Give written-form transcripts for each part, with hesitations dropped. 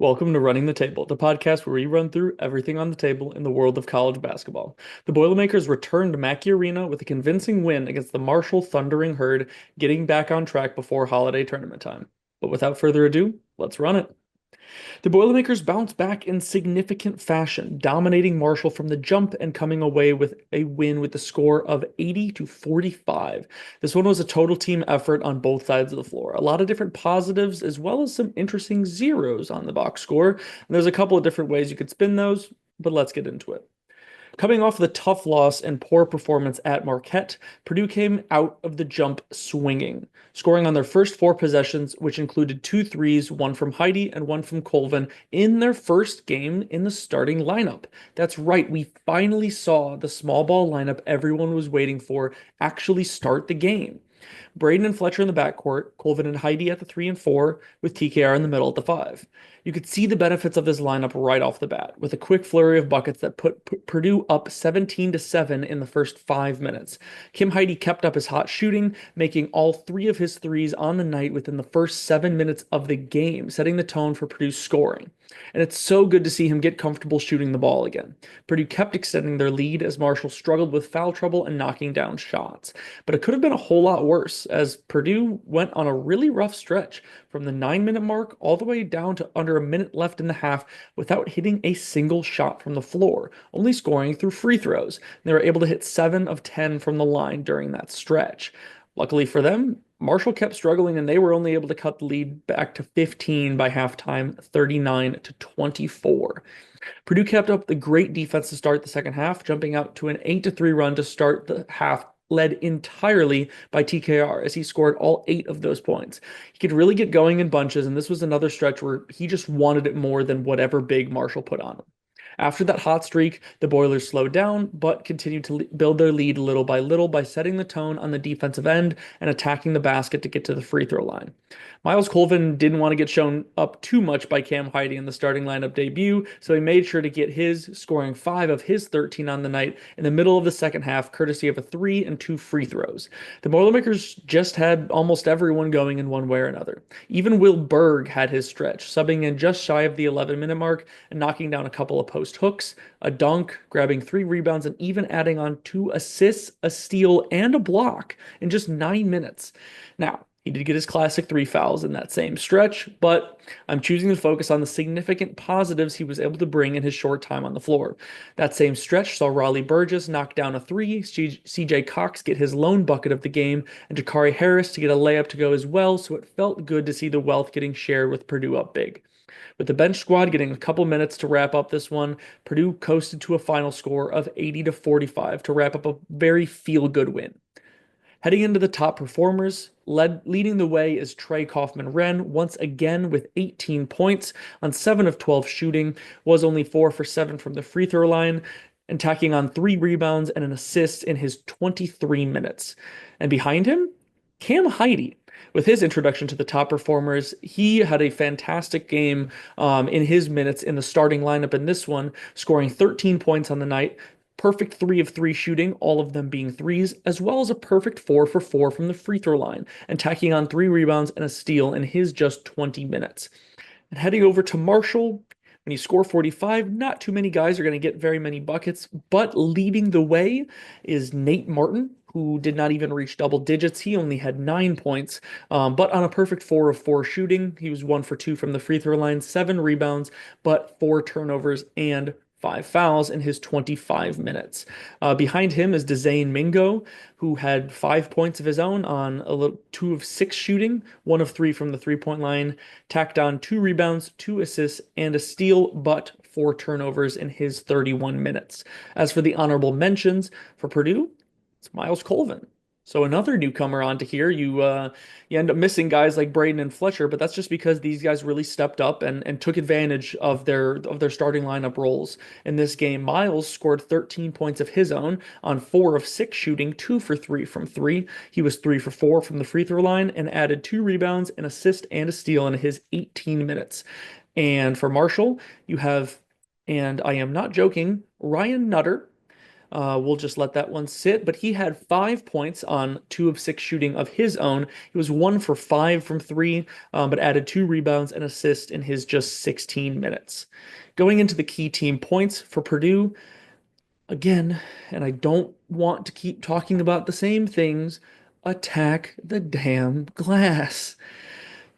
Welcome to Running the Table, the podcast where we run through everything on the table in the world of college basketball. The Boilermakers returned to Mackey Arena with a convincing win against the Marshall Thundering Herd, getting back on track before holiday tournament time. But without further ado, let's run it. The Boilermakers bounced back in significant fashion, dominating Marshall from the jump and coming away with a win with the score of 80-45. This one was a total team effort on both sides of the floor. A lot of different positives as well as some interesting zeros on the box score. And there's a couple of different ways you could spin those, but let's get into it. Coming off the tough loss and poor performance at Marquette, Purdue came out of the jump swinging, scoring on their first four possessions, which included two threes, one from Heidi and one from Colvin, in their first game in the starting lineup. That's right, we finally saw the small ball lineup everyone was waiting for actually start the game. Braden and Fletcher in the backcourt, Colvin and Heidi at the 3 and 4, with TKR in the middle at the 5. You could see the benefits of this lineup right off the bat, with a quick flurry of buckets that put Purdue up 17-7 in the first 5 minutes. Kim Heidi kept up his hot shooting, making all three of his threes on the night within the first 7 minutes of the game, setting the tone for Purdue's scoring. And it's so good to see him get comfortable shooting the ball again. Purdue kept extending their lead as Marshall struggled with foul trouble and knocking down shots. But it could have been a whole lot worse as Purdue went on a really rough stretch from the 9 minute mark all the way down to under a minute left in the half without hitting a single shot from the floor, only scoring through free throws. They were able to hit 7 of 10 from the line during that stretch. Luckily for them, Marshall kept struggling and they were only able to cut the lead back to 15 by halftime, 39-24. Purdue kept up the great defense to start the second half, jumping out to an 8-3 run to start the half, led entirely by TKR as he scored all 8 of those points. He could really get going in bunches, and this was another stretch where he just wanted it more than whatever big Marshall put on him. After that hot streak, the Boilers slowed down, but continued to build their lead little by setting the tone on the defensive end and attacking the basket to get to the free throw line. Miles Colvin didn't want to get shown up too much by Cam Heidi in the starting lineup debut, so he made sure to get his, scoring 5 of his 13 on the night in the middle of the second half, courtesy of a 3 and 2 free throws. The Boilermakers just had almost everyone going in one way or another. Even Will Berg had his stretch, subbing in just shy of the 11-minute mark and knocking down a couple of post hooks, a dunk, grabbing 3 rebounds, and even adding on 2 assists, a steal, and a block in just 9 minutes. Now, he did get his classic 3 fouls in that same stretch, but I'm choosing to focus on the significant positives he was able to bring in his short time on the floor. That same stretch saw Raleigh Burgess knock down a 3, CJ Cox get his lone bucket of the game, and Jakari Harris to get a layup to go as well, so it felt good to see the wealth getting shared with Purdue up big. With the bench squad getting a couple minutes to wrap up this one, Purdue coasted to a final score of 80-45 to wrap up a very feel-good win. Heading into the top performers, leading the way is Trey Kaufman-Renn, once again with 18 points on 7 of 12 shooting, was only 4 for 7 from the free throw line, and tacking on 3 rebounds and an assist in his 23 minutes. And behind him, Cam Heidi. With his introduction to the top performers, he had a fantastic game in his minutes in the starting lineup in this one, scoring 13 points on the night, perfect 3 of 3 shooting, all of them being threes, as well as a perfect 4 for 4 from the free throw line, and tacking on 3 rebounds and a steal in his just 20 minutes. And heading over to Marshall, when you score 45, not too many guys are going to get very many buckets, but leading the way is Nate Martin, who did not even reach double digits. He only had 9 points, but on a perfect 4 of 4 shooting. He was 1 for 2 from the free throw line, 7 rebounds, but 4 turnovers and 5 fouls in his 25 minutes. Behind him is Dzane Mingo, who had 5 points of his own on a little 2 of 6 shooting, 1 of 3 from the three-point line, tacked on 2 rebounds, 2 assists, and a steal, but 4 turnovers in his 31 minutes. As for the honorable mentions for Purdue, it's Miles Colvin. So another newcomer onto here, you end up missing guys like Braden and Fletcher, but that's just because these guys really stepped up and took advantage of their starting lineup roles in this game. Miles scored 13 points of his own on 4 of 6 shooting, 2 for 3 from 3. He was 3 for 4 from the free throw line and added 2 rebounds, an assist, and a steal in his 18 minutes. And for Marshall, you have, and I am not joking, Ryan Nutter, We'll just let that one sit. But he had 5 points on 2 of 6 shooting of his own. He was 1 for 5 from three, but added 2 rebounds and assists in his just 16 minutes. Going into the key team points for Purdue, again, and I don't want to keep talking about the same things, attack the damn glass.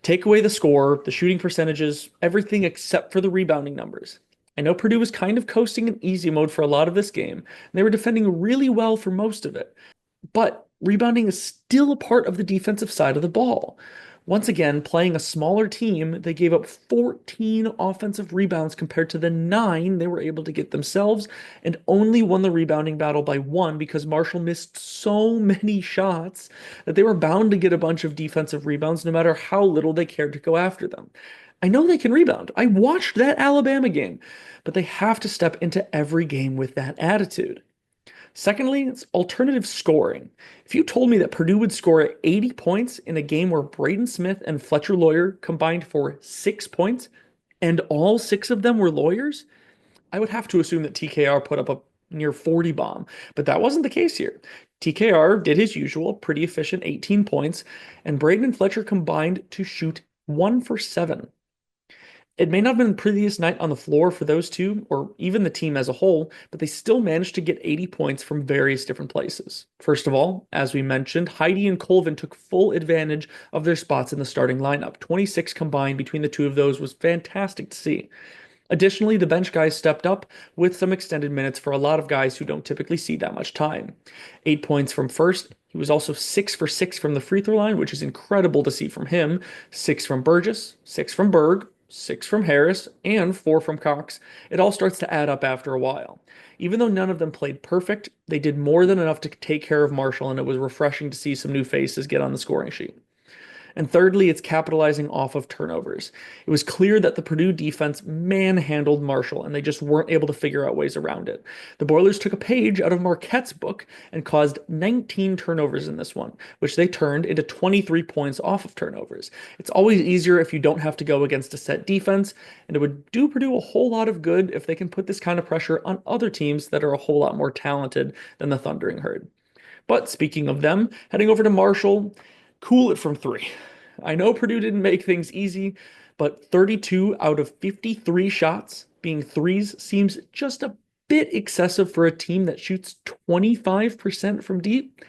Take away the score, the shooting percentages, everything except for the rebounding numbers. I know Purdue was kind of coasting in easy mode for a lot of this game, and they were defending really well for most of it. But rebounding is still a part of the defensive side of the ball. Once again, playing a smaller team, they gave up 14 offensive rebounds compared to the 9 they were able to get themselves, and only won the rebounding battle by 1 because Marshall missed so many shots that they were bound to get a bunch of defensive rebounds no matter how little they cared to go after them. I know they can rebound. I watched that Alabama game, but they have to step into every game with that attitude. Secondly, it's alternative scoring. If you told me that Purdue would score 80 points in a game where Braden Smith and Fletcher Lawyer combined for 6 points, and all 6 of them were lawyers, I would have to assume that TKR put up a near 40 bomb. But that wasn't the case here. TKR did his usual, pretty efficient 18 points, and Braden and Fletcher combined to shoot 1 for 7. It may not have been the prettiest night on the floor for those two, or even the team as a whole, but they still managed to get 80 points from various different places. First of all, as we mentioned, Heidi and Colvin took full advantage of their spots in the starting lineup. 26 combined between the two of those was fantastic to see. Additionally, the bench guys stepped up with some extended minutes for a lot of guys who don't typically see that much time. 8 points from first. He was also 6 for 6 from the free throw line, which is incredible to see from him. 6 from Burgess, 6 from Berg, 6 from Harris, and 4 from Cox. It all starts to add up after a while. Even though none of them played perfect, they did more than enough to take care of Marshall, and it was refreshing to see some new faces get on the scoring sheet. And thirdly, it's capitalizing off of turnovers. It was clear that the Purdue defense manhandled Marshall, and they just weren't able to figure out ways around it. The Boilers took a page out of Marquette's book and caused 19 turnovers in this one, which they turned into 23 points off of turnovers. It's always easier if you don't have to go against a set defense, and it would do Purdue a whole lot of good if they can put this kind of pressure on other teams that are a whole lot more talented than the Thundering Herd. But speaking of them, heading over to Marshall, cool it from three. I know Purdue didn't make things easy, but 32 out of 53 shots being threes seems just a bit excessive for a team that shoots 25% from deep.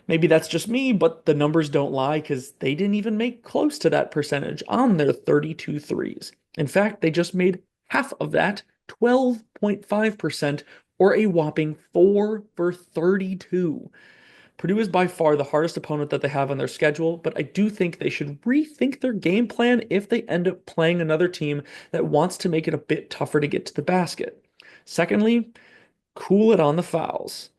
Maybe that's just me, but the numbers don't lie because they didn't even make close to that percentage on their 32 threes. In fact, they just made half of that, 12.5%, or a whopping 4 for 32. Purdue is by far the hardest opponent that they have on their schedule, but I do think they should rethink their game plan if they end up playing another team that wants to make it a bit tougher to get to the basket. Secondly, cool it on the fouls.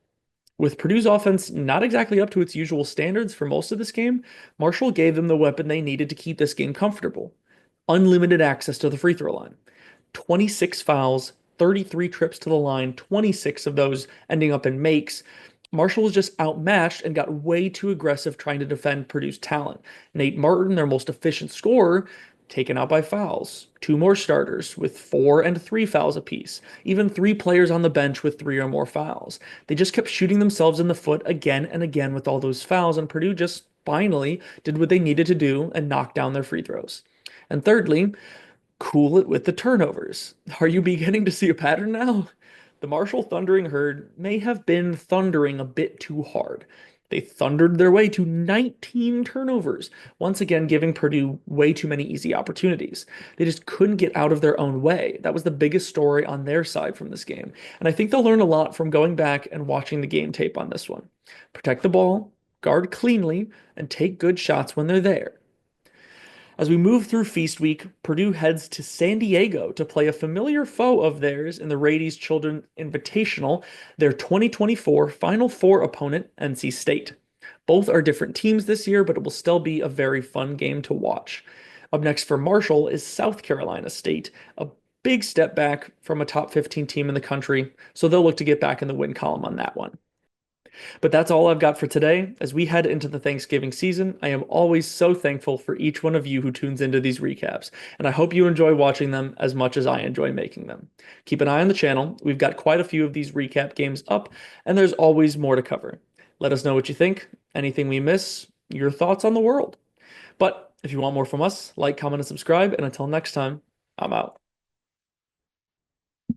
With Purdue's offense not exactly up to its usual standards for most of this game, Marshall gave them the weapon they needed to keep this game comfortable: unlimited access to the free throw line. 26 fouls, 33 trips to the line, 26 of those ending up in makes. Marshall was just outmatched and got way too aggressive trying to defend Purdue's talent. Nate Martin, their most efficient scorer, taken out by fouls. 2 more starters with 4 and 3 fouls apiece. Even 3 players on the bench with 3 or more fouls. They just kept shooting themselves in the foot again and again with all those fouls, and Purdue just finally did what they needed to do and knocked down their free throws. And thirdly, cool it with the turnovers. Are you beginning to see a pattern now? The Marshall Thundering Herd may have been thundering a bit too hard. They thundered their way to 19 turnovers, once again giving Purdue way too many easy opportunities. They just couldn't get out of their own way. That was the biggest story on their side from this game. And I think they'll learn a lot from going back and watching the game tape on this one. Protect the ball, guard cleanly, and take good shots when they're there. As we move through Feast Week, Purdue heads to San Diego to play a familiar foe of theirs in the Rady's Children Invitational, their 2024 Final Four opponent, NC State. Both are different teams this year, but it will still be a very fun game to watch. Up next for Marshall is South Carolina State, a big step back from a top 15 team in the country, so they'll look to get back in the win column on that one. But that's all I've got for today. As we head into the Thanksgiving season, I am always so thankful for each one of you who tunes into these recaps, and I hope you enjoy watching them as much as I enjoy making them. Keep an eye on the channel. We've got quite a few of these recap games up, and there's always more to cover. Let us know what you think, anything we miss, your thoughts on the world. But if you want more from us, like, comment, and subscribe, and until next time, I'm out.